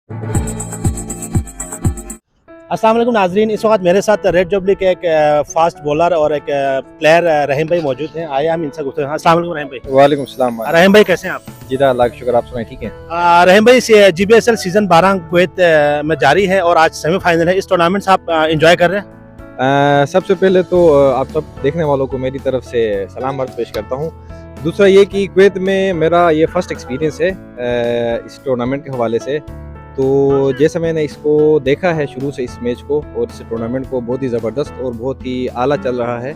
अस्सलाम वालेकुम नाजरीन, इस वक्त मेरे साथ रेड जुबली के एक फास्ट बॉलर और एक प्लेयर रहीम भाई मौजूद हैं। आइए हम इनसे गुफ्तगू। अस्सलाम वालेकुम रहीम भाई। वालेकुम सलाम। रहीम भाई कैसे हैं आप? जीदा अल्लाह का शुक्र, आप सुनाए ठीक हैं? रहीम भाई, GBSL सीजन 12 कुवैत में जारी है और आज सेमीफाइनल है। इस टूर्नामेंट से आप इंजॉय कर रहे हैं? सबसे पहले तो आप सब देखने वालों को मेरी तरफ से सलाम अर्ज पेश करता हूँ। दूसरा ये कि कुवैत में मेरा ये फर्स्ट एक्सपीरियंस है इस टूर्नामेंट के हवाले से। तो जैसे मैंने इसको देखा है शुरू से इस मैच को और इस टूर्नामेंट को, बहुत ही ज़बरदस्त और बहुत ही आला चल रहा है।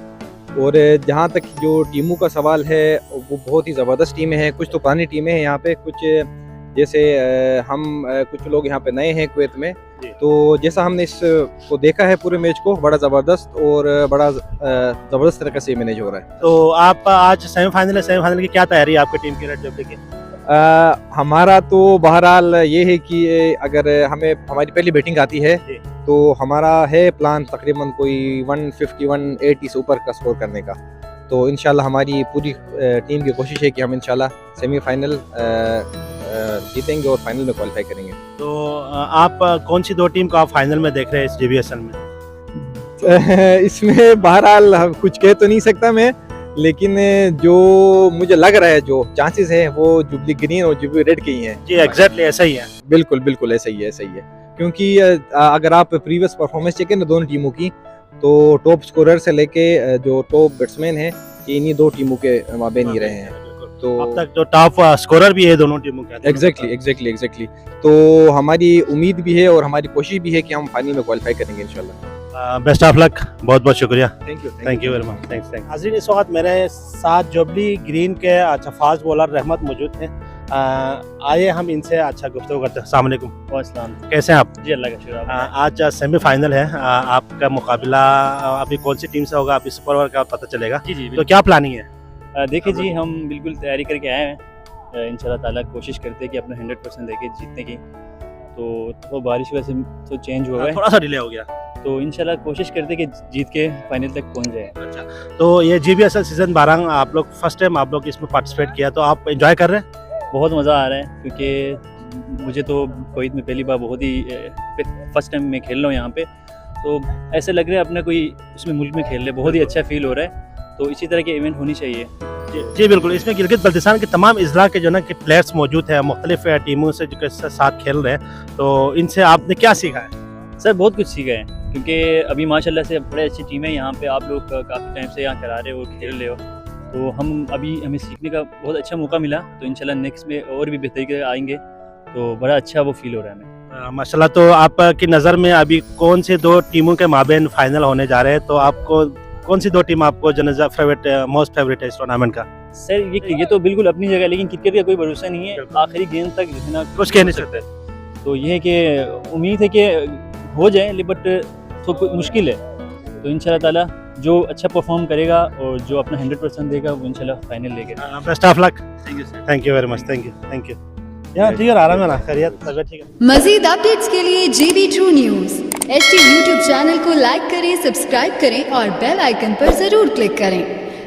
और जहाँ तक जो टीमों का सवाल है वो बहुत ही ज़बरदस्त टीमें हैं। कुछ तो पुरानी टीमें हैं यहाँ पे, कुछ जैसे हम कुछ लोग यहाँ पे नए हैं कुवैत में। तो जैसा हमने इसको देखा है पूरे मैच को, बड़ा ज़बरदस्त और बड़ा ज़बरदस्त तरीके से मैनेज हो रहा है। तो आप आज सेमीफाइनल की क्या तैयारी है आपकी टीम की रेड जुबली की? हमारा तो बहरहाल ये है कि अगर हमें हमारी पहली बैटिंग आती है तो हमारा है प्लान तकरीबन कोई 150-180 से ऊपर का स्कोर करने का। तो इंशाल्लाह हमारी पूरी टीम की कोशिश है कि हम इंशाल्लाह सेमीफाइनल जीतेंगे और फाइनल में क्वालिफाई करेंगे। तो आप कौन सी दो टीम को आप फाइनल में देख रहे हैं इस GBSL में? इसमें बहरहाल कुछ कह तो नहीं सकता मैं, लेकिन जो मुझे लग रहा है जो चांसेस है वो जुबली ग्रीन और जुबली रेड के ही हैं। जी एग्जैक्टली ऐसा ही है। बिल्कुल बिल्कुल ऐसा ही है क्योंकि अगर आप प्रीवियस परफॉर्मेंस चेकें ना दोनों टीमों की, तो टॉप स्कोरर से लेके जो टॉप बैट्समैन है ये इन्हीं दो टीमों के माबैन ही रहे हैं। तो अब तक तो टॉप स्कोरर भी है दोनों टीमों के। एग्जैक्टली तो हमारी उम्मीद भी है और हमारी कोशिश भी है कि हम फाइनल में क्वालिफाई करेंगे इंशाल्लाह। बेस्ट ऑफ लक, बहुत बहुत शुक्रिया। Thank you very much. Thanks. नाज़रीन, इस वक्त मेरे साथ जुबली ग्रीन के फास्ट बॉलर रहमत मौजूद हैं। आइए हम इनसे गुफ्तगू करते हैं। अस्सलाम वालेकुम। वालेकुम। कैसे हैं आप? जी अल्लाह का शुक्र। आज सेमीफाइनल है, आपका मुकाबला अभी कौन सी टीम से होगा अभी सुपर ओवर का पता चलेगा। जी तो क्या प्लानिंग है? देखिए जी, हम बिल्कुल तैयारी करके आए हैं। इंशाल्लाह ताला कोशिश करते हैं कि अपना 100% देके जीतने की। तो बारिश की वजह से तो चेंज हो गया, थोड़ा सा डिले हो गया। तो इंशाल्लाह कोशिश करते हैं कि जीत के फाइनल तक पहुंच जाए। अच्छा, तो ये GBSL सीजन 12 आप लोग फर्स्ट टाइम आप लोग इसमें पार्टिसिपेट किया, तो आप एंजॉय कर रहे हैं? बहुत मज़ा आ रहा है क्योंकि मुझे तो कुवैत में पहली बार बहुत ही फर्स्ट टाइम मैं खेल रहा हूँ यहाँ पे। तो ऐसे लग रहा है अपना कोई उसमें मुल्क में खेल रहे, बहुत ही अच्छा फील हो रहा है। तो इसी तरह के इवेंट होनी चाहिए। जी बिल्कुल। इसमें गिलगित बल्तिस्तान के तमाम अजला के जो ना कि प्लेयर्स मौजूद हैं, मुख्तलिफ टीमों से जो साथ खेल रहे हैं, तो इनसे आपने क्या सीखा है? सर बहुत कुछ सीखा है क्योंकि अभी माशाल्लाह से बड़े अच्छी टीमें यहाँ पे आप लोग काफ़ी टाइम से यहाँ करा रहे हो, खेल रहे हो। तो हमें सीखने का बहुत अच्छा मौका मिला। तो इंशाल्लाह नेक्स्ट में और भी बेहतरी के आएंगे, तो बड़ा अच्छा वो फील हो रहा है हमें। माशाल्लाह। तो आपकी नज़र में अभी कौन सी दो टीमों के माबैन फाइनल होने जा रहे हैं? तो आपको कौन सी दो टीम आपको मोस्ट फेवरेट है इस टूर्नामेंट का? सर ये तो बिल्कुल अपनी जगह, लेकिन क्रिकेट का कोई भरोसा नहीं है, आखिरी गेंद तक जितना कुछ कह नहीं सकते। तो ये है कि उम्मीद है कि हो जाए, बट तो कुछ मुश्किल है। तो इंशाल्लाह ताला जो अच्छा परफॉर्म करेगा और जो अपना 100% देगा वो इंशाल्लाह फाइनल लेगा। Best of luck. Thank you very much. Thank you. यार ठीक है, आराम है ना? खैरियत, तबीयत ठीक है? मजीद अपडेट्स के लिए GB True News HT YouTube channel को लाइक करें, सब्सक्राइब करें और बेल आइकन पर जरूर क्लिक करें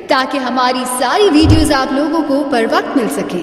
ताकि हमारी सारी वीडियोस आप लोगों को बर वक्त मिल सके।